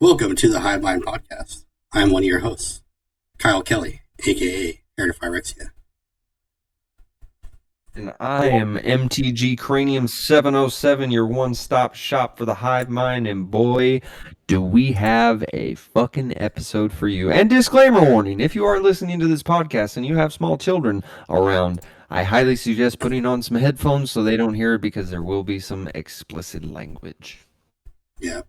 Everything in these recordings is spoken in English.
Welcome to the Hive podcast. I'm one of your hosts, Kyle Kelly, aka Heredifyrexia. And I am MTG Cranium 707, your one-stop shop for the hive mind, and boy, do we have a fucking episode for you. And disclaimer warning, if you are listening to this podcast and you have small children around, I highly suggest putting on some headphones so they don't hear it because there will be some explicit language. Yeah.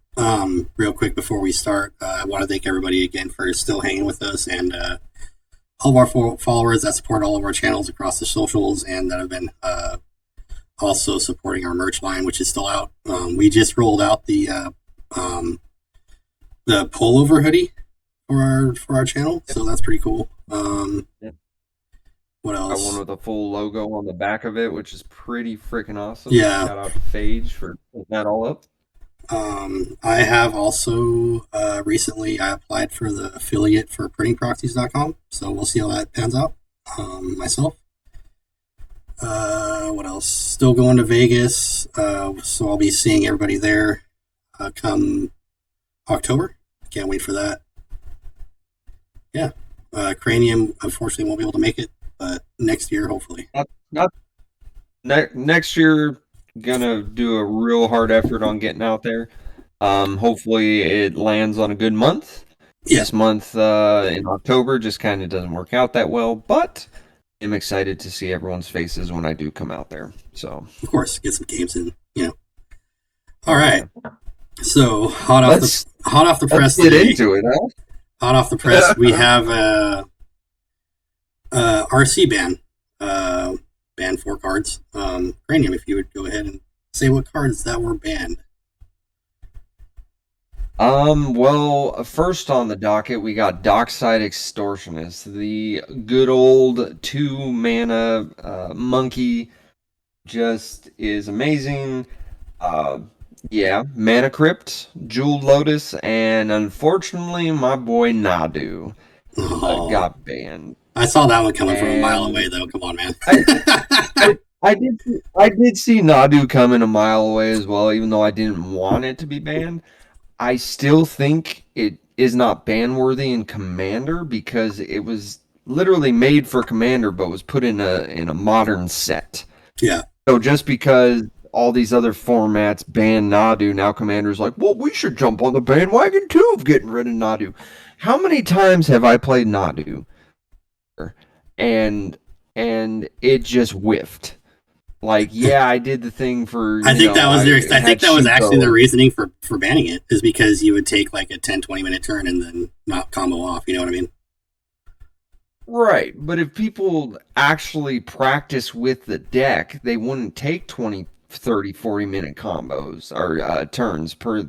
Real quick before we start, I want to thank everybody again for still hanging with us and all of our followers that support all of our channels across the socials and that have been also supporting our merch line, which is still out. We just rolled out the pullover hoodie for our channel, so that's pretty cool. What else? Got one with a full logo on the back of it, which is pretty freaking awesome. Yeah. Shout out to Phage for putting that all up. I have also recently I applied for the affiliate for printingproxies.com, so we'll see how that pans out myself. What else? Still going to Vegas, so I'll be seeing everybody there come October. Can't wait for that. Yeah, Cranium unfortunately won't be able to make it, but next year hopefully. Next year, gonna do a real hard effort on getting out there. Hopefully it lands on a good month. Yeah. This month in October just kind of doesn't work out that well, but I'm excited to see everyone's faces when I do come out there. So of course, get some games in, All right. So hot off the press today. Get into it, huh? Hot off the press, we have RC ban. Banned 4 cards. Cranium, if you would go ahead and say what cards that were banned. Well, first on the docket, we got Dockside Extortionist, the good old 2-mana monkey, just is amazing. Yeah, Mana Crypt, Jeweled Lotus, and unfortunately, my boy Nadu got banned. I saw that one coming from a mile away, though. Come on, man. I did see Nadu coming a mile away as well, even though I didn't want it to be banned. I still think it is not ban worthy in Commander because it was literally made for Commander, but was put in a modern set. Yeah. So just because all these other formats ban Nadu, now Commander's like, well, we should jump on the bandwagon too of getting rid of Nadu. How many times have I played Nadu? And it just whiffed. Like, yeah, I did the thing for. I think that was actually the reasoning for banning it, is because you would take like a 10-20 minute turn and then not combo off. You know what I mean? Right, but if people actually practice with the deck, they wouldn't take 20, 30, 40 minute combos or turns per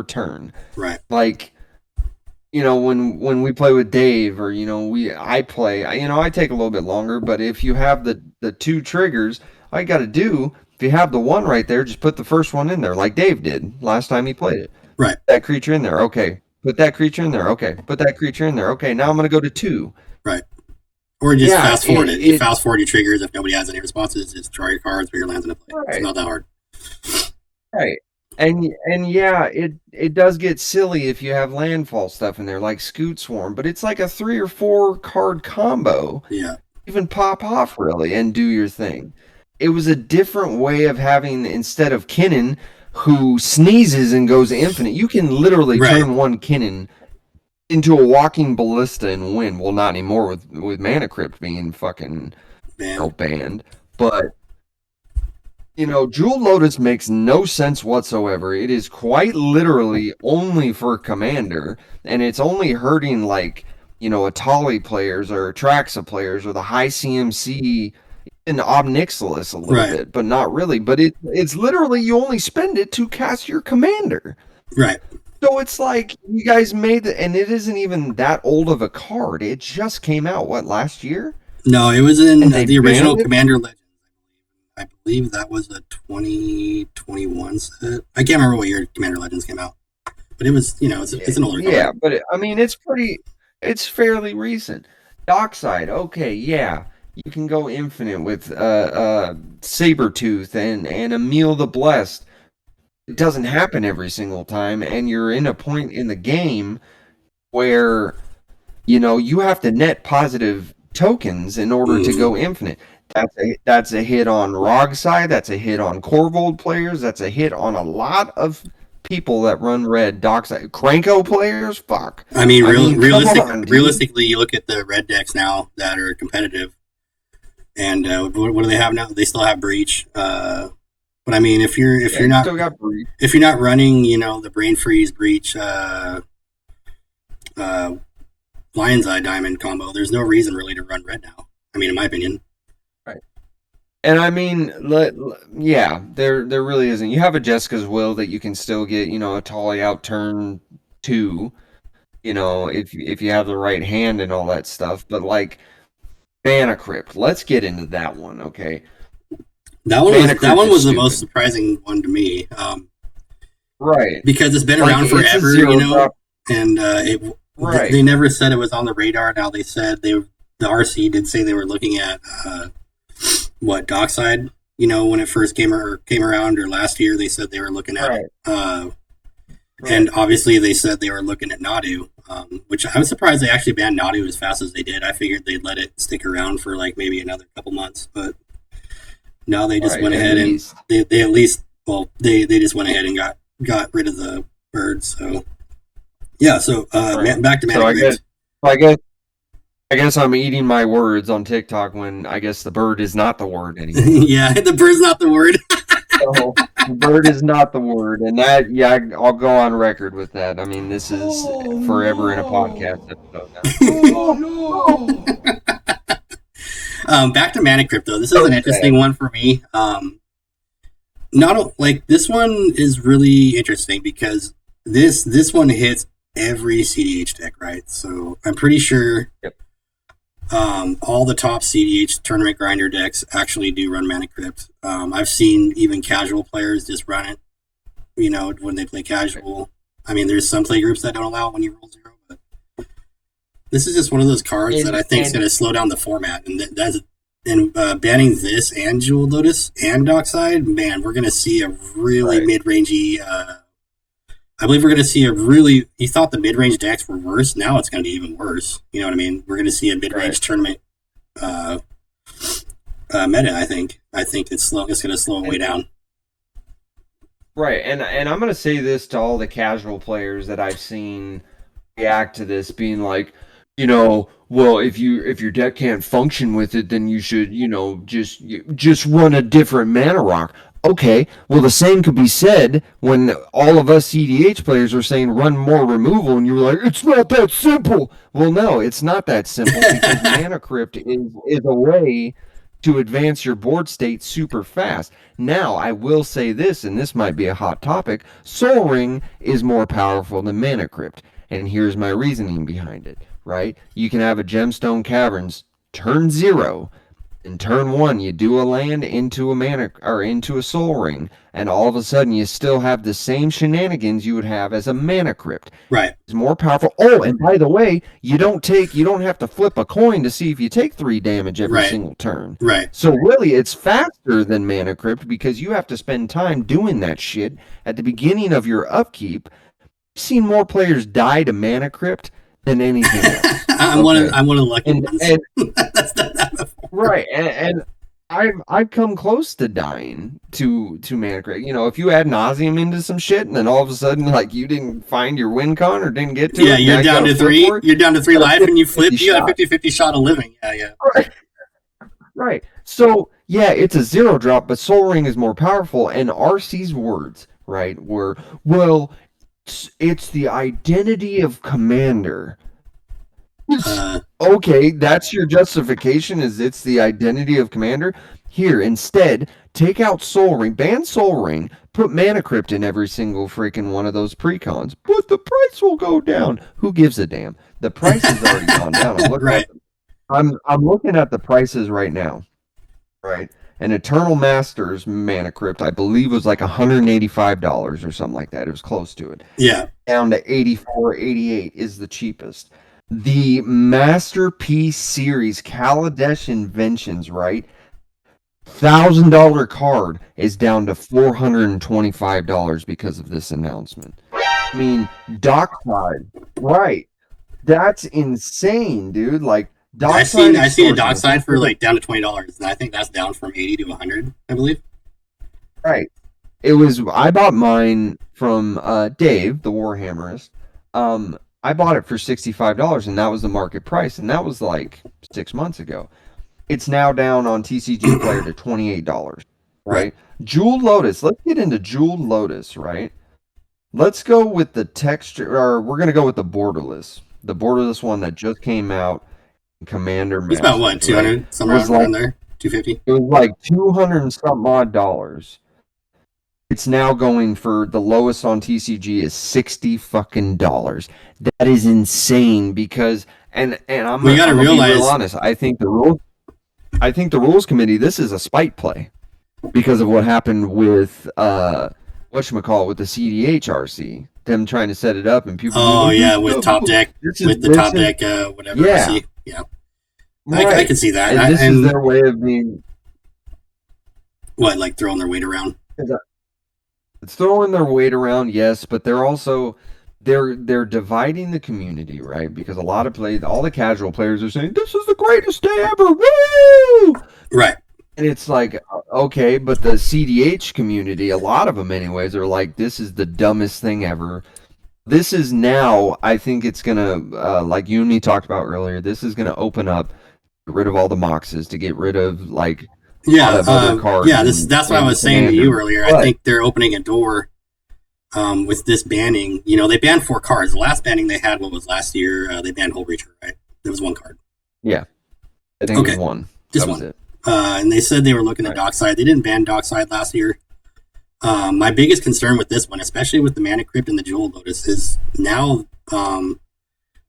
turn. Right. Like, when we play with Dave or, I play, I take a little bit longer, but if you have the 2 triggers, all you got to do, if you have the 1 right there, just put the first one in there like Dave did last time he played it. Right. Put that creature in there. Okay. Put that creature in there. Okay. Put that creature in there. Okay. Now I'm going to go to 2. Right. Or just fast forward it. You fast forward your triggers. If nobody has any responses, just draw your cards, put your lands into play. Right. It's not that hard. Right. And yeah, it does get silly if you have landfall stuff in there, like Scoot Swarm, but it's like a 3 or 4 card combo. Yeah. Even pop off, really, and do your thing. It was a different way of having, instead of Kinnan, who sneezes and goes infinite, you can literally turn one Kinnan into a walking ballista and win. Well, not anymore with Mana Crypt being fucking banned. But, Jewel Lotus makes no sense whatsoever. It is quite literally only for Commander, and it's only hurting, like, Atali players or Traxa players or the high CMC and Obnixilis a little bit, but not really. But it's literally you only spend it to cast your Commander. Right. So it's like you guys made it, and it isn't even that old of a card. It just came out, last year? No, it was in the original Commander Legends. I believe that was a 2021 set. I can't remember what year Commander Legends came out. But it was, it's an older card. Yeah, but it's fairly recent. Dockside, okay, yeah. You can go infinite with Sabertooth and Emil the Blessed. it doesn't happen every single time, and you're in a point in the game where you have to net positive tokens in order to go infinite. That's a hit on ROG side, that's a hit on Corvold players, that's a hit on a lot of people that run red dockside. Cranko players, fuck. I mean, realistically, you look at the red decks now that are competitive, and what do they have now? They still have Breach. But I mean, if you're not running, the Brain Freeze, Breach, Lion's Eye Diamond combo, there's no reason really to run red now. I mean, in my opinion. Right. And I mean, yeah, there really isn't. You have a Jessica's Will that you can still get, a Tolly out turn 2, if you have the right hand and all that stuff. But like Mana Crypt, let's get into that one, okay? That one was the most surprising one to me. Right. Because it's been around forever, and they never said it was on the radar. Now they said the RC did say they were looking at Dockside, when it first came around, or last year they said they were looking at it. And obviously they said they were looking at Nadu, which I was surprised they actually banned Nadu as fast as they did. I figured they'd let it stick around for like maybe another couple months, but now they just went ahead and they just went ahead and got rid of the bird. So yeah, so back to Mana Crypt. I guess I'm eating my words on TikTok when I guess the bird is not the word anymore. Yeah, the bird's not the word. So, the bird is not the word, and that, I'll go on record with that. I mean, this is forever in a podcast episode now. Back to Mana Crypt, though. This is an interesting one for me. This one is really interesting because this one hits every CDH deck, right? So I'm pretty sure all the top CDH tournament grinder decks actually do run Mana Crypt. I've seen even casual players just run it, when they play casual. I mean, there's some play groups that don't allow it when you roll 0, but this is just one of those cards that I think is going to slow down the format. And banning this and Jewel Lotus and Dockside, man, we're going to see a really mid-rangey... I believe we're going to see you thought the mid-range decks were worse, now it's going to be even worse. You know what I mean? We're going to see a mid-range tournament meta, I think. I think it's going to slow it way down. Right, and I'm going to say this to all the casual players that I've seen react to this, being like, well, if your deck can't function with it, then you should, just run a different mana rock. Okay, well, the same could be said when all of us CDH players are saying run more removal, and you were like, it's not that simple. Well, no, it's not that simple because Mana Crypt is a way to advance your board state super fast. Now, I will say this, and this might be a hot topic, Soul Ring is more powerful than Mana Crypt, and here's my reasoning behind it, right? You can have a Gemstone Caverns turn 0, in turn 1, you do a land into a Soul Ring, and all of a sudden you still have the same shenanigans you would have as a Mana Crypt. Right. It's more powerful. Oh, and by the way, you don't have to flip a coin to see if you take 3 damage every single turn. Right. So really, it's faster than Mana Crypt because you have to spend time doing that shit at the beginning of your upkeep. I've seen more players die to Mana Crypt than anything else. I'm one of the lucky ones. That's not that before. Right, and I've come close to dying to Mana Crypt. If you add nauseum into some shit, and then all of a sudden, like, you didn't find your win con or didn't get to it. Yeah, you're down to 3. You're down to 3 life, and you flip. You got a 50-50 shot of living. Yeah. Right. So yeah, it's a 0 drop, but Soul Ring is more powerful. And RC's words, right, were, well, it's the identity of Commander. Okay, that's your justification, is it's the identity of Commander? Here, instead, take out Soul Ring, ban Soul Ring, put Mana Crypt in every single freaking one of those precons, but the price will go down. Who gives a damn? The price has already gone down. I'm looking at the prices right now, right? An Eternal Masters Mana Crypt, I believe, was like $185 or something like that. It was close to it. Yeah. Down to $84.88 is the cheapest. The Masterpiece series, Kaladesh Inventions, right? $1,000 card is down to $425 because of this announcement. I mean, Dockside, right? That's insane, dude. Like Dockside I seen a extortion. Dockside for like down to $20, and I think that's down from 80 to 100, I believe. Right. It was. I bought mine from Dave, the Warhammerist. I bought it for $65, and that was the market price, and that was like 6 months ago. It's now down on TCG Player to $28. Right? Jeweled Lotus. Let's get into Jeweled Lotus, right? Let's go with the texture, or we're gonna go with the borderless. The borderless one that just came out, Commander It's about what, 200, right? Somewhere around there, 250. It was like 200 and some odd dollars. It's now going for the lowest on TCG is $60 fucking dollars. That is insane because and I'm gonna be real honest. I think the rules committee, this is a spite play because of what happened with whatchamacallit with the CDH RC. Them trying to set it up and people. Oh yeah, with Top Deck, with the Top Deck, whatever. Yeah, RC. Yeah. Right. I can see that. And this is their way of being. What, like throwing their weight around? It's throwing their weight around, yes, but they're also they're dividing the community, right? Because a lot of all the casual players are saying this is the greatest day ever, woo! Right. And it's like, okay, but the CDH community, a lot of them anyways, are like, this is the dumbest thing ever. This is now, I think it's gonna, like you and me talked about earlier, this is gonna open up, get rid of all the moxes, to get rid of like. Cards that's what I was saying to you earlier. I think they're opening a door with this banning. You know, they banned 4 cards. The last banning they had, what was last year? They banned Hull Breacher, right? There was 1 card. Yeah. I think it was 1. Just 1. And they said they were looking at Dockside. They didn't ban Dockside last year. My biggest concern with this one, especially with the Mana Crypt and the Jeweled Lotus, is now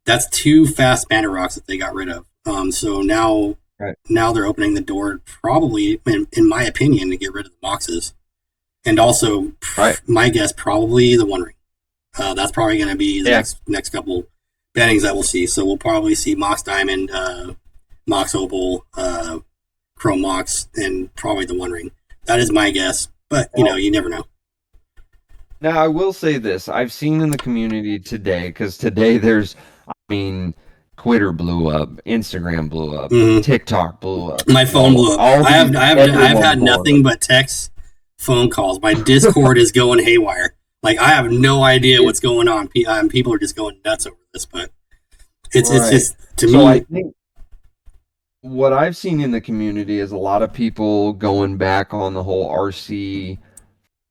that's 2 fast Mana Rocks that they got rid of. So now... Now they're opening the door, probably, in my opinion, to get rid of the boxes. And also, my guess, probably the One Ring. That's probably going to be the next couple bannings that we'll see. So we'll probably see Mox Diamond, Mox Opal, Chrome Mox, and probably the One Ring. That is my guess. But, you never know. Now, I will say this. I've seen in the community today, because today there's, Twitter blew up, Instagram blew up, TikTok blew up. My phone blew up. I've had nothing but text, phone calls. My Discord is going haywire. Like, I have no idea what's going on. People are just going nuts over this, but it's just, to me. I think what I've seen in the community is a lot of people going back on the whole RC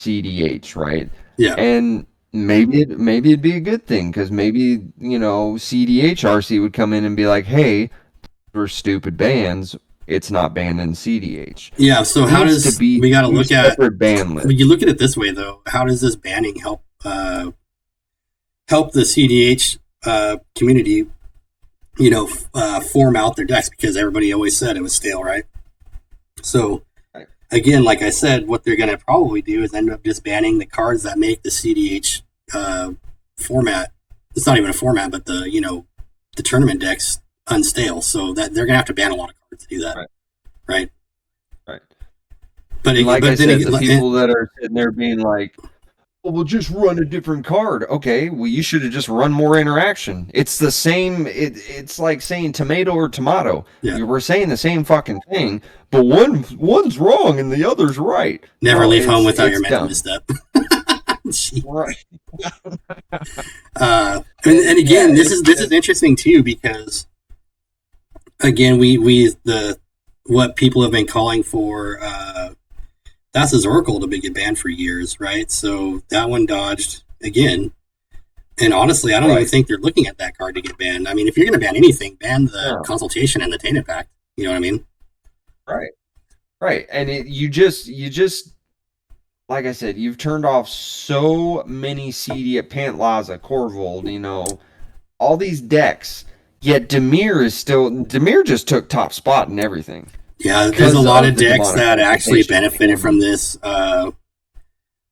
CDH, right? Yeah. And maybe it'd be a good thing, because maybe, CDH RC would come in and be like, hey, for stupid bans, it's not banned in CDH. Yeah, so how does we got to look at ban list. You look at it this way though, how does this banning help the CDH community, form out their decks, because everybody always said it was stale, right? So again, like I said, what they're going to probably do is end up just banning the cards that make the CDH format. It's not even a format, but the tournament decks unstale. So that they're going to have to ban a lot of cards to do that, right? But like I said, the people that are sitting there being like, well, we'll just run a different card. Okay, well, you should have just run more interaction. It's the same. It's like saying tomato or tomato. Yeah. We're saying the same fucking thing, but one's wrong and the other's right. Never leave home without your mana misstep. Right. And again, this is interesting too, because again, what people have been calling for. That's his Oracle to get banned for years, right? So that one dodged again. And honestly, I don't even think they're looking at that card to get banned. I mean, if you're going to ban anything, ban the Consultation and the Tainted Pact. You know what I mean? Right. And you just, like I said, you've turned off so many CD at Pantlaza, Corvold, all these decks. Yet Dimir just took top spot in everything. Yeah, there's a lot of decks that actually benefited from this. I'm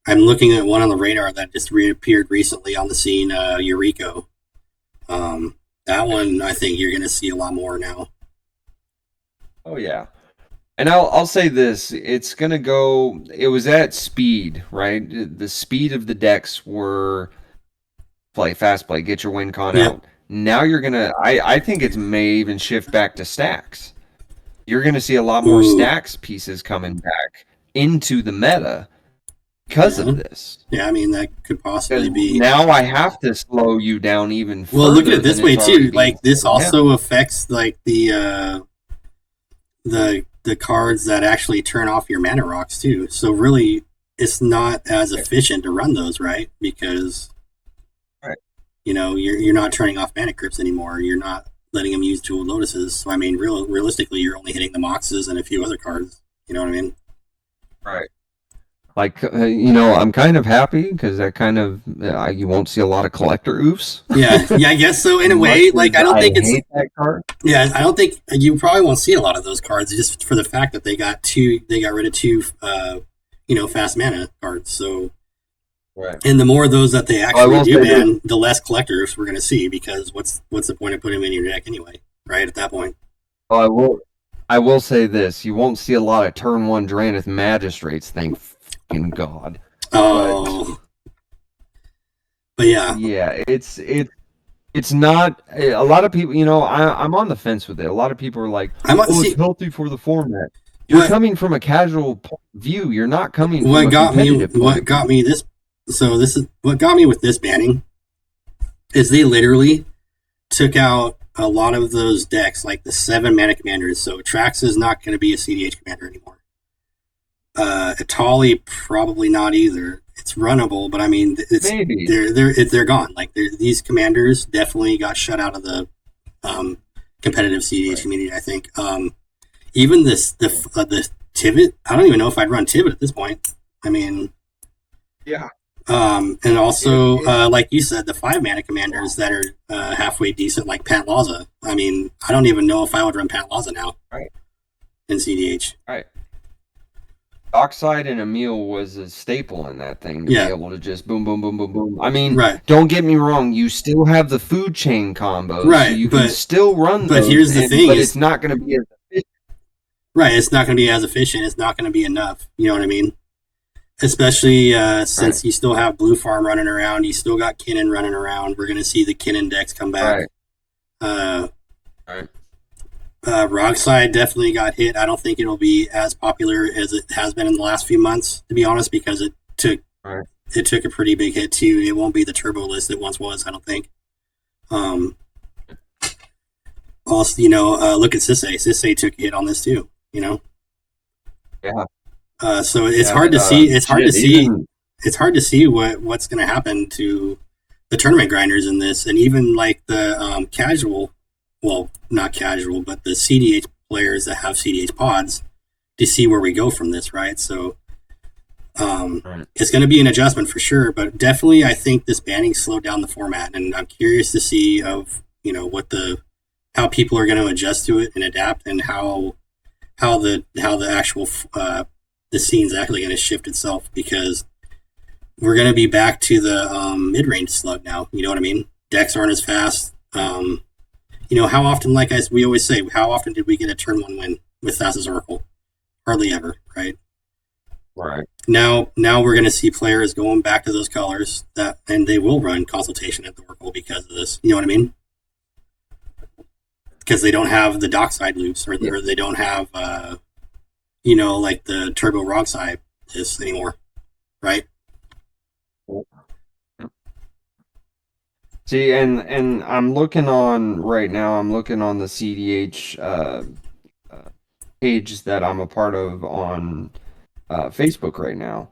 looking at one on the radar that just reappeared recently on the scene, Eureka. That one, I think you're going to see a lot more now. Oh, yeah. And I'll say this: it's gonna go. It was at speed, right? The speed of the decks were fast play, get your win con out. Now you're gonna. I think it may even shift back to stacks. You're gonna see a lot more stacks pieces coming back into the meta because of this. Yeah, I mean that could possibly be. Now I have to slow you down even further. Well, look at it this way too. Like this also affects like the cards that actually turn off your mana rocks too. So really, it's not as efficient to run those, right? Because you know you're not turning off mana crypts anymore. You're not letting them use Jewel Lotuses. So I mean, realistically, you're only hitting the Moxes and a few other cards. You know what I mean? Right. Like, I'm kind of happy because that kind of you won't see a lot of collector oofs. Yeah, I guess so. In a way, like I don't think it's hate that card. Yeah, I don't think you probably won't see a lot of those cards just for the fact that they got rid of two, fast mana cards. So, and the more of those that they actually do ban, the less collectors we're going to see because what's the point of putting them in your deck anyway? Right at that point. Well, I will say this: you won't see a lot of turn 1 Drannith Magistrates. Thank fucking God. Oh, but yeah, it's not a lot of people. I'm on the fence with it. A lot of people are like, it's healthy for the format. You're coming from a casual view. You're not coming. What got me with this banning is they literally took out a lot of those decks, like the 7 mana commanders. So Trax is not going to be a CDH commander anymore. Atali probably not either. It's runnable, but I mean, they're gone. Like these commanders definitely got shut out of the competitive CDH community. I think even the Tivit. I don't even know if I'd run Tivit at this point. I mean, yeah. And also, like you said, the 5 mana commanders that are halfway decent, like Pantlaza. I mean, I don't even know if I would run Pantlaza now. Right. In CDH. Right. Dockside and Emil was a staple in that thing to be able to just boom, boom, boom, boom, boom. I mean, don't get me wrong, you still have the food chain combos, so you can still run those. But here's the thing: it's not going to be as efficient. Right, it's not going to be as efficient. It's not going to be enough. You know what I mean? Especially since you still have Blue Farm running around, you still got Kinnan running around. We're going to see the Kinnan decks come back. Rockside definitely got hit. I don't think it'll be as popular as it has been in the last few months, to be honest, because it took a pretty big hit too. It won't be the turbo list it once was, I don't think. Also, look at Sisay. Sisay took a hit on this too. Yeah. So it's hard to see. It's hard to see. It's hard to see what's going to happen to the tournament grinders in this, and even like the casual. Well, not casual, but the CDH players that have CDH pods to see where we go from this, right? So it's going to be an adjustment for sure, but definitely I think this banning slowed down the format, and I'm curious to see how people are going to adjust to it and adapt, and how the actual the scene's actually going to shift itself, because we're going to be back to the mid-range slug now. You know what I mean? Decks aren't as fast. How often, like we always say, how often did we get a turn 1 win with Thassa's Oracle? Hardly ever, right? Right. Now we're going to see players going back to those colors, and they will run Consultation at the Oracle because of this. You know what I mean? Because they don't have the Dockside loops, or they don't have, like the Turbo Rockside this anymore, right? See, and I'm looking on right now. I'm looking on the CDH page that I'm a part of on Facebook right now,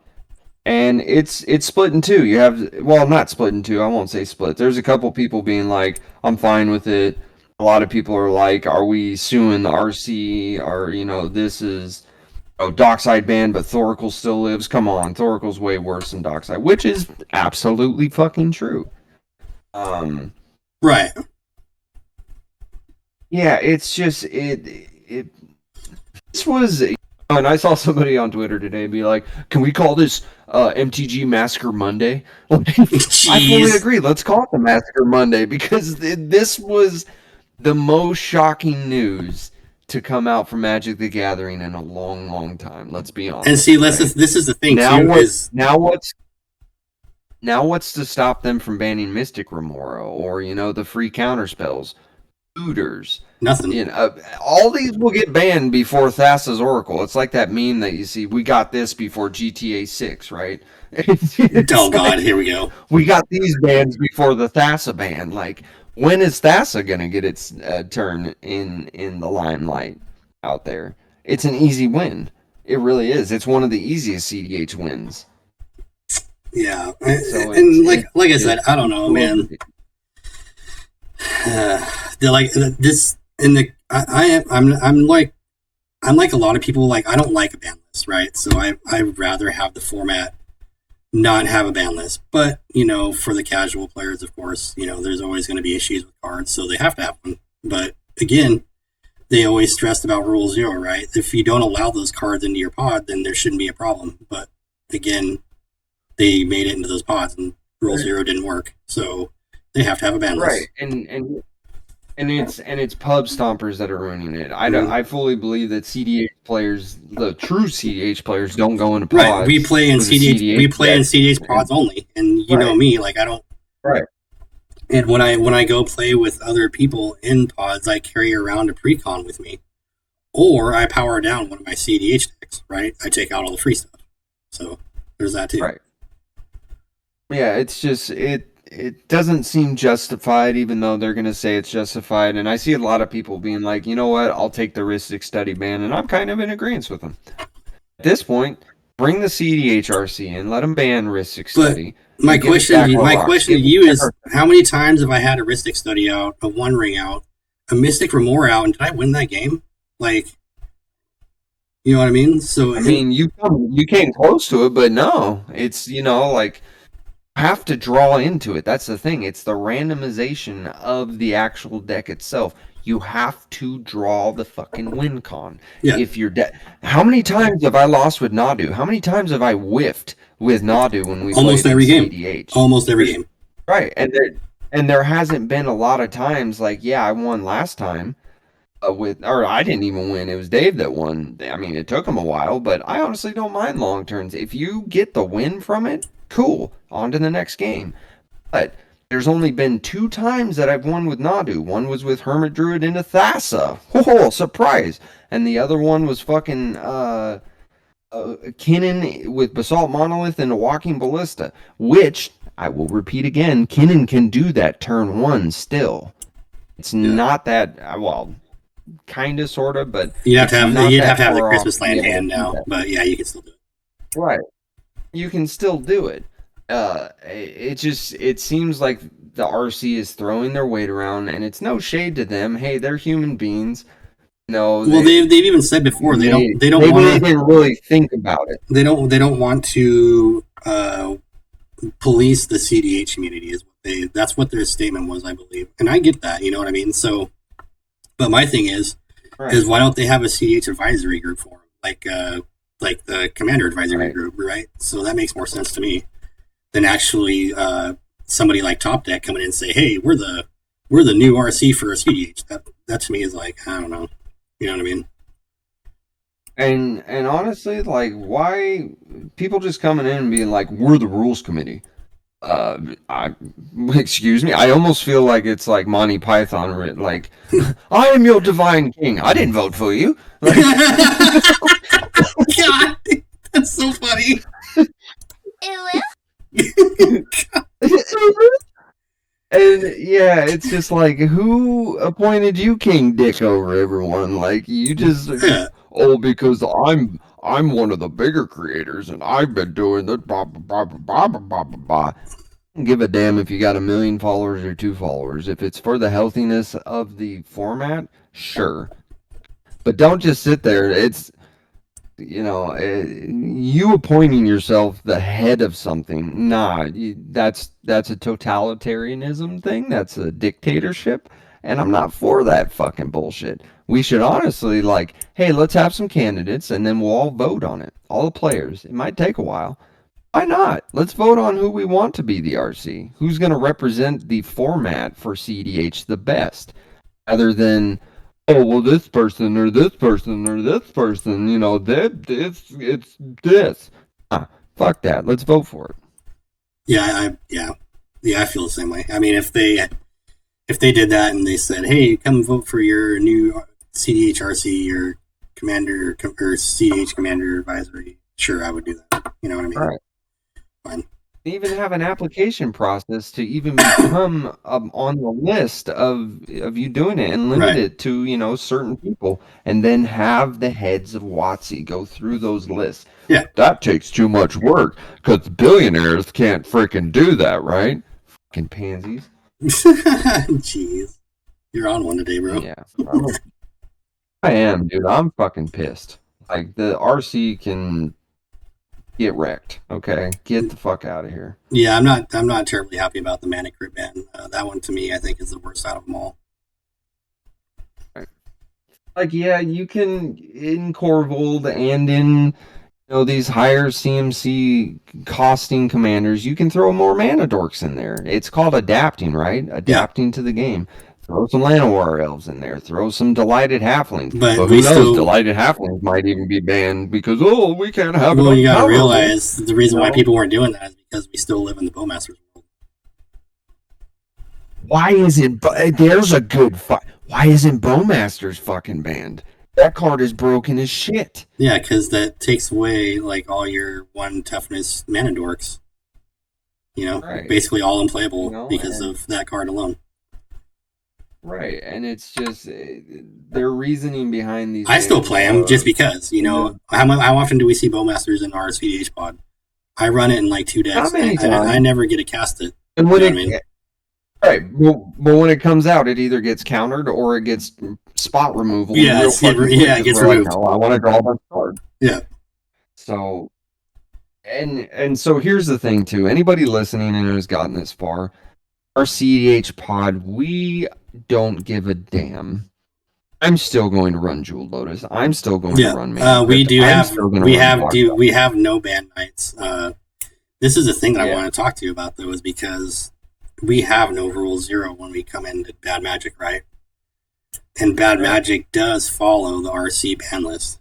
and it's split in two. You have, well, not split in two. I won't say split. There's a couple people being like, "I'm fine with it." A lot of people are like, "Are we suing the RC?" Or this is Dockside ban, but Thoracle still lives. Come on, Thoracle's way worse than Dockside, which is absolutely fucking true. Right. Yeah, it's just this was, and I saw somebody on Twitter today be like, "Can we call this MTG Massacre Monday?" I fully agree. Let's call it the Massacre Monday, because this was the most shocking news to come out from Magic the Gathering in a long, long time. Let's be honest. And see, this is the thing now what's to stop them from banning Mystic Remora or the free counter spells, Hooters? Nothing. All these will get banned before Thassa's Oracle. It's like that meme that you see. We got this before GTA 6, right? Oh God, here we go. We got these bans before the Thassa ban. Like, when is Thassa gonna get its turn in the limelight out there? It's an easy win. It really is. It's one of the easiest CDH wins. Yeah, and like I said, I don't know, man. They're like this, and I'm like a lot of people. Like, I don't like a ban list, right? So I'd rather have the format not have a ban list. But for the casual players, of course, there's always going to be issues with cards, so they have to have one. But again, they always stressed about Rule 0, right? If you don't allow those cards into your pod, then there shouldn't be a problem. But again, they made it into those pods, and Rule 0 didn't work, so they have to have a ban list. Right, and it's pub stompers that are ruining it. I fully believe that CDH players, the true CDH players, don't go into pods. Right, we play in CDH. We play in CDH pods only, and you know me, like I don't. Right. And when I go play with other people in pods, I carry around a precon with me, or I power down one of my CDH decks. Right, I take out all the free stuff. So there's that too. Right. Yeah, it's just it doesn't seem justified, even though they're going to say it's justified. And I see a lot of people being like, you know what, I'll take the Ristic Study ban, and I'm kind of in agreement with them. At this point, bring the CDHRC in, let them ban Ristic Study. My question to you is, how many times have I had a Ristic Study out, a One Ring out, a Mystic Remora out, and did I win that game? Like, you know what I mean? So I mean, you came close to it, but no, it's like, have to draw into it. That's the thing. It's the randomization of the actual deck itself. You have to draw the fucking win con. Yeah. If you're how many times have I lost with Nadu? How many times have I whiffed with Nadu when we almost played every game? CDH? Almost every game. Right, and there hasn't been a lot of times like, yeah, I won last time. Or I didn't even win. It was Dave that won. I mean, it took him a while, but I honestly don't mind long turns. If you get the win from it, cool. On to the next game. But there's only been 2 times that I've won with Nadu. One was with Hermit Druid into Thassa. Oh, surprise. And the other one was fucking Kinnan with Basalt Monolith into Walking Ballista. Which, I will repeat again, Kinnan can do that turn 1 still. It's not that, well, kind of, sort of, but you'd have to have the Christmas Land hand now. But yeah, you can still do it. Right. You can still do it. It seems like the RC is throwing their weight around, and it's no shade to them. Hey, they're human beings. No, well, they've even said before they don't want to really think about it. They don't want to police the CDH community. That's what their statement was, I believe, and I get that. You know what I mean? So, but my thing is why don't they have a CDH advisory group for them, like the Commander advisory group, right? So that makes more sense to me than actually somebody like Top Deck coming in and say, "Hey, we're the new RC for a CDH." That to me is like, I don't know, you know what I mean? And honestly, like, why people just coming in and being like, "We're the rules committee." Excuse me. I almost feel like it's like Monty Python written, like, "I am your divine king. I didn't vote for you." Like, God, that's so funny. And yeah, it's just like, who appointed you King Dick over everyone? Like, you just because I'm one of the bigger creators and I've been doing the blah blah blah blah blah blah blah. Don't give a damn if you got 1 million followers or 2 followers. If it's for the healthiness of the format, sure. But don't just sit there. It's you appointing yourself the head of something. Nah, that's a totalitarianism thing. That's a dictatorship, and I'm not for that fucking bullshit. We should honestly, like, hey, let's have some candidates, and then we'll all vote on it. All the players. It might take a while. Why not? Let's vote on who we want to be the RC. Who's going to represent the format for CDH the best, rather than, oh well, this person or this person or this person, you know, that it's this. Fuck that. Let's vote for it. Yeah, I feel the same way. I mean, if they did that and they said, "Hey, come vote for your new CDHRC or commander or CDH commander advisory," sure, I would do that. You know what I mean? All right. Fine. Even have an application process to even become on the list of you doing it, and limit it to, you know, certain people, and then have the heads of WotC go through those lists. Yeah, that takes too much work because billionaires can't freaking do that, right? Fucking pansies. Jeez, you're on one today, bro. Yeah, I am, dude. I'm fucking pissed. Like, the RC can get wrecked. Okay, get the fuck out of here. Yeah, I'm not terribly happy about the Mana Crypt ban. That one to me, I think, is the worst out of them all. Right. Like, yeah, you can in Corvold and in, you know, these higher CMC costing commanders, you can throw more mana dorks in there. It's called adapting, right? Adapting to the game. Throw some Llanowar elves in there. Throw some delighted halflings. But who knows? Delighted halflings might even be banned because, oh, we can't have it. Well, you gotta realize the reason why people weren't doing that is because we still live in the Bowmasters world. Why isn't there's a good fight? Why isn't Bowmasters fucking banned? That card is broken as shit. Yeah, because that takes away like all your 1 toughness mana dorks. You know, basically all unplayable, you know, because of that card alone. Right, and it's just their reasoning behind these. I still play them just because, you know, how often do we see Bowmasters in our CDH pod? I run it in like 2 decks. I never get to cast it. And when right, but when it comes out, it either gets countered or it gets spot removal. Yeah, it gets removed. Like, oh, I want to draw that card. Yeah. So, and so here's the thing too. Anybody listening and who's gotten this far, our CDH pod, we don't give a damn. I'm still going to run Jewel Lotus. I'm still going to run Massacre. We have no ban nights. This is the thing that I want to talk to you about though, is because we have no rule 0 when we come into Bad Magic, right? And Bad Magic does follow the RC ban list,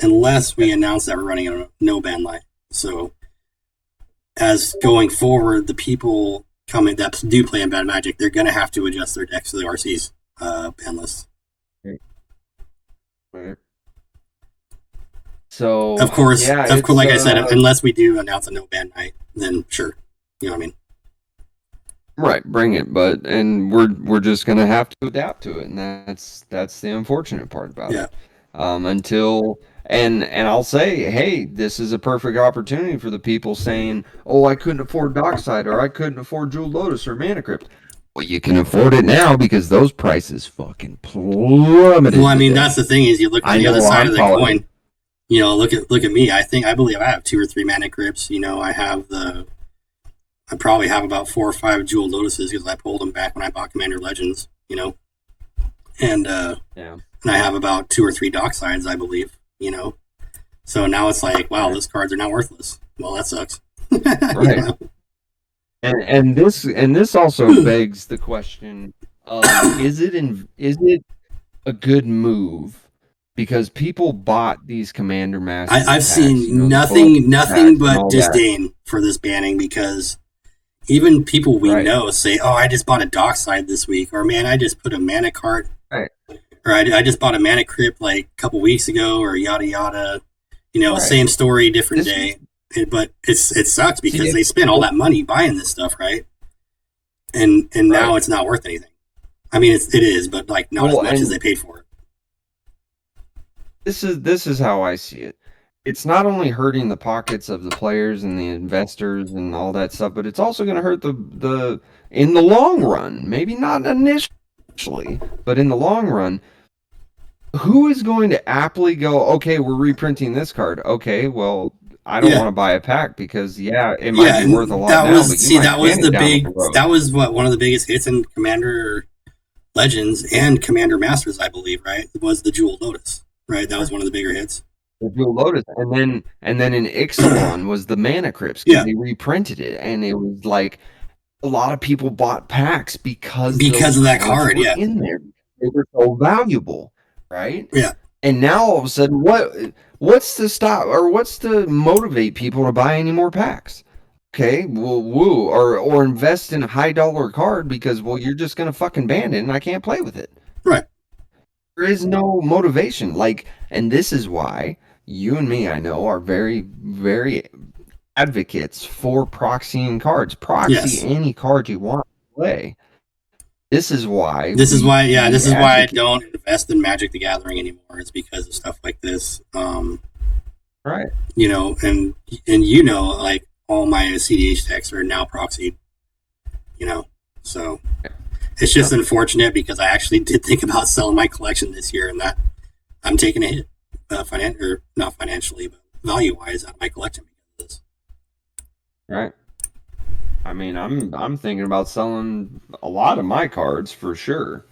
unless we announce that we're running a no ban light. So, as going forward, the people coming that do play in Bad Magic, they're going to have to adjust their decks to the RC's ban list. Right. So, of course, like I said, unless we do announce a no ban night, then sure, you know what I mean. Right, bring it, and we're just gonna have to adapt to it, and that's the unfortunate part about it. Until and I'll say, hey, this is a perfect opportunity for the people saying, oh, I couldn't afford Dockside, or I couldn't afford Jewel Lotus or Mana Crypt. Well, you can afford it now because those prices fucking plummeted. Well, I mean, that's the thing is you look at the other side of the coin. You know, look at me. I believe I have 2 or 3 Mana Crypts. You know, I probably have about 4 or 5 Jewel Lotuses because I pulled them back when I bought Commander Legends, you know. And and I have about 2 or 3 Docksides, I believe, you know. So now it's like, wow, those cards are now worthless. Well, that sucks. Right. You know? And this also begs the question of, is it a good move? Because people bought these Commander Masters. I've seen nothing but disdain for this banning, because even people we know say, oh, I just bought a Dockside this week, or man, I just put a mana card, or I just bought a Mana Crypt like a couple weeks ago, or yada yada. You know, same story, different day. But it sucks because they spent all that money buying this stuff, right? And now it's not worth anything. I mean, it is, but like not as much as they paid for it. This is how I see it. It's not only hurting the pockets of the players and the investors and all that stuff, but it's also going to hurt the in the long run. Maybe not initially, but in the long run, who is going to aptly go, okay, we're reprinting this card. Okay, well, I don't want to buy a pack because it might be worth a lot. That was one of the biggest hits in Commander Legends and Commander Masters, I believe, right? It was the Jewel Lotus, right? That was one of the bigger hits. The Jewel Lotus, and then in Ixalan was the Mana Crypts. They reprinted it, and it was like a lot of people bought packs because of that card. In there. they were so valuable, right? Yeah. And now all of a sudden, what's to stop or what's to motivate people to buy any more packs? Okay, well, woo, or invest in a high dollar card because well, you're just gonna fucking ban it and I can't play with it. Right. There is no motivation. Like, and this is why you and me, I know, are very, very advocates for proxying cards. Proxy any card you want to play. This is why. This is why I don't invest in Magic the Gathering anymore. It's because of stuff like this. Right. You know, and you know, like all my CDH decks are now proxied. You know, so it's just unfortunate because I actually did think about selling my collection this year, and that I'm taking a hit, or not financially, but value wise, out of my collection because of this. Right. I mean, I'm thinking about selling a lot of my cards for sure.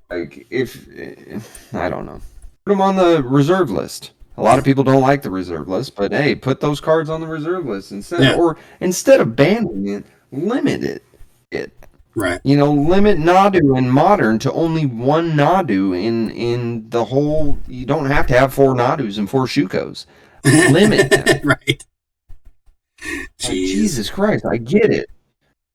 Like, if I don't know, put them on the reserve list. A lot of people don't like the reserve list, but hey, put those cards on the reserve list instead, or instead of banning it, limit it. Right. You know, limit Nadu and Modern to only one Nadu in the whole. You don't have to have 4 Nadus and 4 Shukos. Limit them. Right. Jesus Christ, I get it,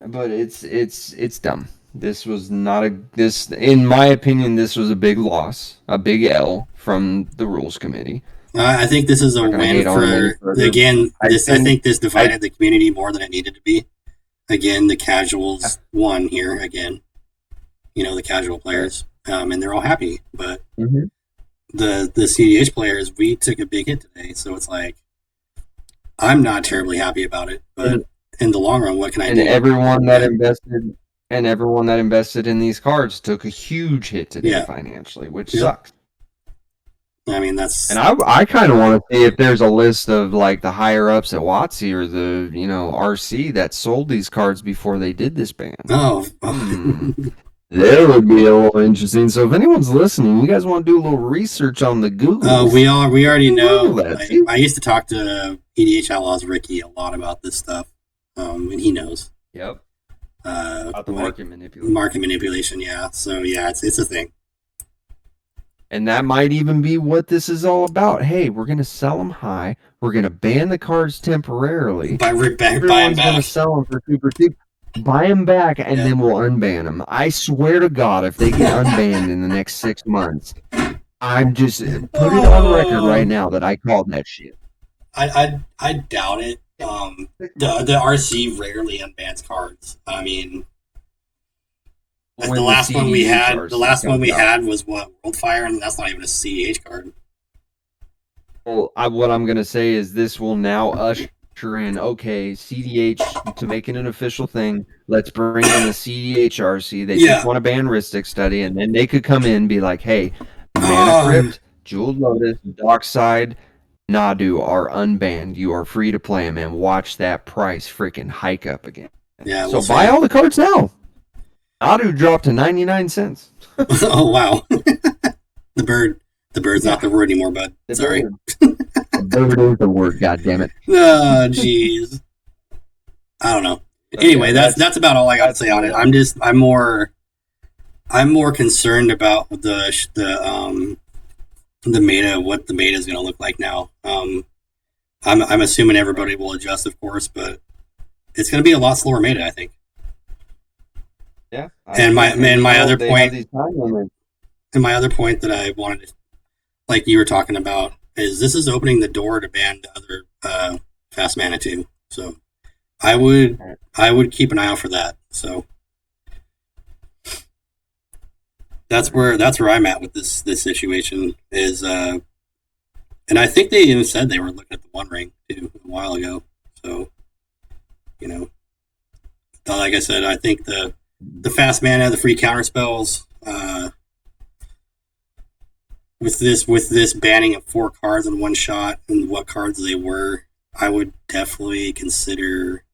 but it's dumb. This was not this, in my opinion, this was a big loss, a big L from the rules committee. I think this is a win for again. I think this divided the community more than it needed to be. Again, the casuals won here again. You know, the casual players, and they're all happy. But the CDH players, we took a big hit today, so it's like I'm not terribly happy about it. But in the long run, what can I do? And everyone that invested in these cards took a huge hit today financially, which sucks. I mean, that's... And I kind of want to see if there's a list of, like, the higher-ups at WotC or the, you know, RC that sold these cards before they did this ban. Oh. That would be a little interesting. So if anyone's listening, you guys want to do a little research on the Google. We already know. I used to talk to EDH Outlaws Ricky a lot about this stuff, and he knows. Yep. About the market manipulation. Market manipulation, yeah. So, yeah, it's a thing. And that might even be what this is all about. Hey, we're going to sell them high. We're going to ban the cards temporarily. Everyone's going to sell them for super cheap. Buy them back, and then we'll unban them. I swear to God, if they get unbanned in the next 6 months, I'm just put it on record right now that I called that shit. I doubt it. The RC rarely unbans cards. I mean... the last one we had was what, Worldfire, and that's not even a CEH card. Well, what I'm gonna say is this will now usher in CDH to make it an official thing. Let's bring in the CDH RC. They just want to ban Ristic Study, and then they could come in and be like, "Hey, Mana Crypt, Jeweled Lotus, Dockside, Nadu are unbanned. You are free to play them, and watch that price freaking hike up again." Yeah. So buy all the cards now. Nadu dropped to 99 cents. Oh, wow. The bird's not the word anymore, bud. Sorry. The bird is the word, goddammit. Oh, jeez. I don't know. Anyway, that's about all I got to say on it. I'm more concerned about the meta, what the meta is going to look like now. I'm assuming everybody will adjust, of course, but it's going to be a lot slower meta, I think. Yeah. And my other point that I wanted to, like you were talking about, is this is opening the door to ban the other fast mana too. So I would keep an eye out for that. So that's where I'm at with this situation is, and I think they even said they were looking at the One Ring too a while ago. So, you know, like I said, I think the fast mana, the free counter spells, with this banning of 4 cards in one shot and what cards they were, I would definitely consider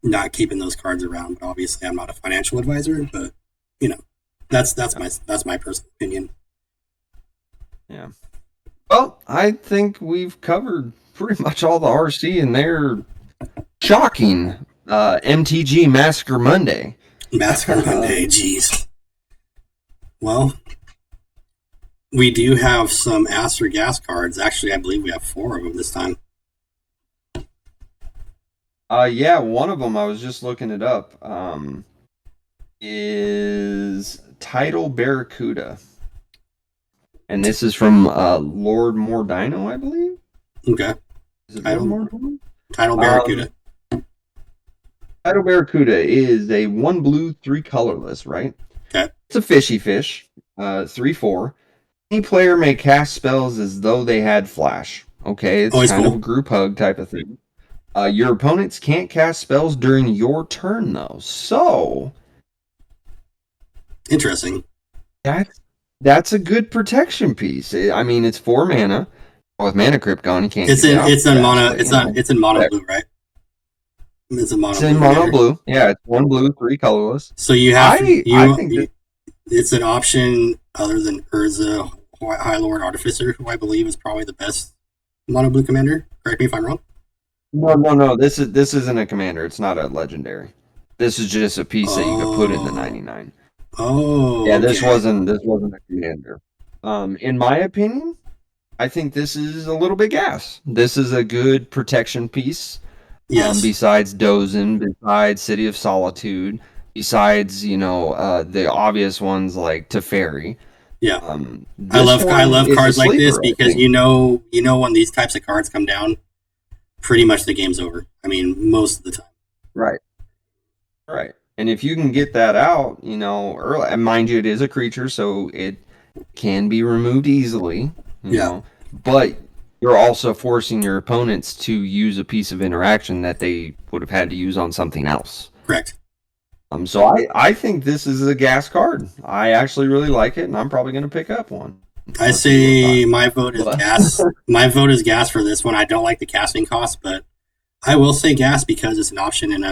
not keeping those cards around. But obviously, I'm not a financial advisor, but you know, that's my personal opinion. Yeah. Well, I think we've covered pretty much all the RC and their shocking MTG Massacre Monday. Massacre Monday, jeez. Well, we do have some Aster gas cards. Actually, I believe we have 4 of them this time. Yeah, one of them, I was just looking it up, is Tidal Barracuda. And this is from Lord Mordino, I believe. Okay. Is it Tidal Mordino? Tidal Barracuda. Tidal Barracuda is a 1 blue, 3 colorless, right? Okay. It's a fishy fish, 3/4. Any player may cast spells as though they had flash. Okay, it's kind of a group hug type of thing. Your opponents can't cast spells during your turn, though. So, interesting. That's a good protection piece. I mean, it's 4 mana. With Mana Crypt gone, you can't. It's in mono. It's in mono blue, right? It's in mono blue. Yeah, it's 1 blue, 3 colorless. So you have I think it's an option other than Urza High Lord Artificer, who I believe is probably the best mono blue commander. Correct me if I'm wrong. No. This isn't a commander. It's not a legendary. This is just a piece that you could put in the 99. Oh, yeah. This wasn't a commander. In my opinion, I think this is a little bit gas. This is a good protection piece. Yes. Besides Dozin, besides City of Solitude, besides the obvious ones like Teferi. Yeah. I love cards like this because you know when these types of cards come down, pretty much the game's over. I mean, most of the time. Right. And if you can get that out, early, and mind you, it is a creature, so it can be removed easily. You know, but you're also forcing your opponents to use a piece of interaction that they would have had to use on something else. Correct. So I think this is a gas card. I actually really like it, and I'm probably going to pick up one. I say my vote is gas. My vote is gas for this one. I don't like the casting cost, but I will say gas because it's an option in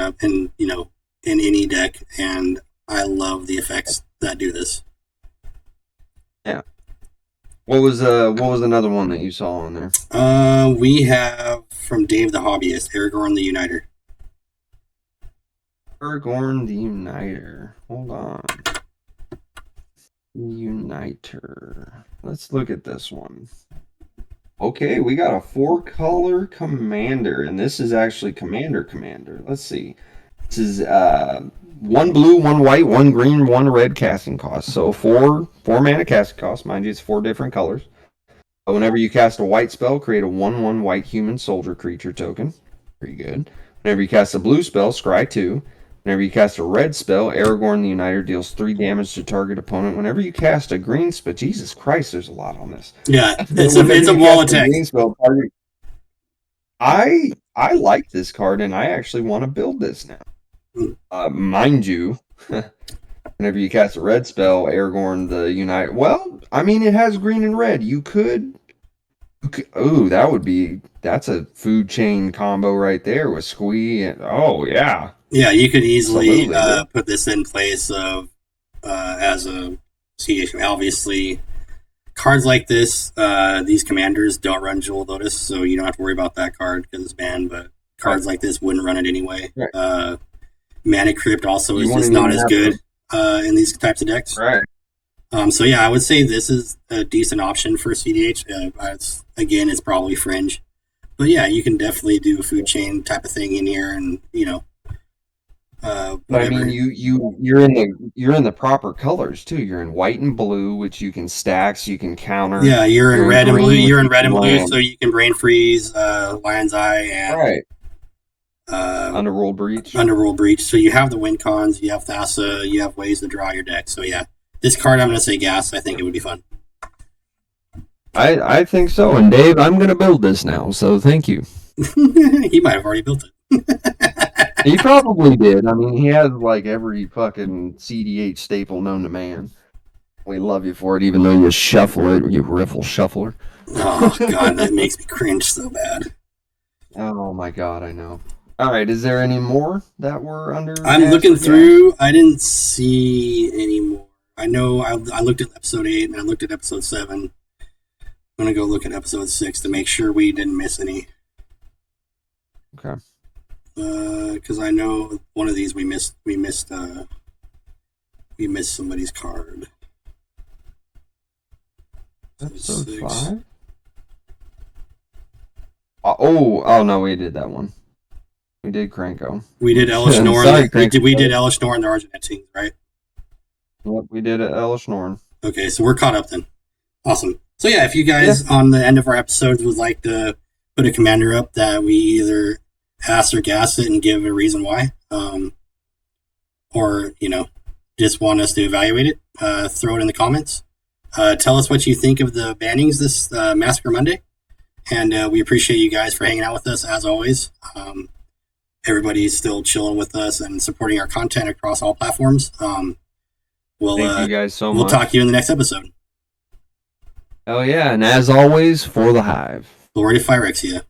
any deck, and I love the effects that do this. Yeah. What was another one that you saw on there? We have from Dave the Hobbyist, Aragorn the Uniter. Aragorn the Uniter. Hold on. Uniter. Let's look at this one. Okay, we got a 4-color commander, and this is actually commander. Let's see. This is 1 blue, 1 white, 1 green, 1 red casting cost. So 4 mana casting cost. Mind you, it's 4 different colors. But whenever you cast a white spell, create a 1/1 white human soldier creature token. Pretty good. Whenever you cast a blue spell, scry 2. Whenever you cast a red spell, Aragorn the Uniter deals 3 damage to target opponent. Whenever you cast a green spell, Jesus Christ, there's a lot on this. Yeah, it's a wall attack. I like this card, and I actually want to build this now. Mind you, whenever you cast a red spell, Aragorn the Uniter. Well, I mean, it has green and red. You could. Ooh, that's a food chain combo right there with Squee and yeah. Yeah, you could easily put this in place of as a CH. Obviously, cards like this, these commanders don't run Jewel Lotus, so you don't have to worry about that card because it's banned. But cards like this wouldn't run it anyway. Right. Mana Crypt also is just not as good in these types of decks. Right. So yeah, I would say this is a decent option for CDH. It's probably fringe, but yeah, you can definitely do a food chain type of thing in here, and but I mean, you're in the proper colors too. You're in white and blue, which you can stack, so you can counter. Yeah, you're in red and blue. You're in red and blue, so you can brain freeze, Lion's Eye, and Underworld Breach. So you have the win cons, you have Thassa, you have ways to draw your deck. So yeah, this card I'm going to say gas. I think it would be fun. I think so. And Dave, I'm going to build this now. So thank you. He might have already built it. He probably did. I mean, he has like every fucking CDH staple known to man. We love you for it, even though you shuffle it, you riffle shuffler. Oh god, that makes me cringe so bad. Oh my god, I know. All right, is there any more that were under? I'm looking through. I didn't see any more. I know I looked at episode 8 and I looked at episode 7. I'm gonna go look at episode 6 to make sure we didn't miss any. Okay. Because I know one of these we missed We missed somebody's card. Episode 5? Oh no, we did that one. We did Cranko. We did Elish Norn. We did Elish Norn, the Argentines, right? Yep, we did Elish Norn. Okay, so we're caught up then. Awesome. So yeah, if you guys on the end of our episodes would like to put a commander up that we either ask or gas it and give a reason why, or just want us to evaluate it, throw it in the comments. Tell us what you think of the bannings this Massacre Monday, and we appreciate you guys for hanging out with us as always. Everybody's still chilling with us and supporting our content across all platforms. Thank you guys so much. We'll talk to you in the next episode. Oh yeah, and as always, for the Hive. Glory to Phyrexia.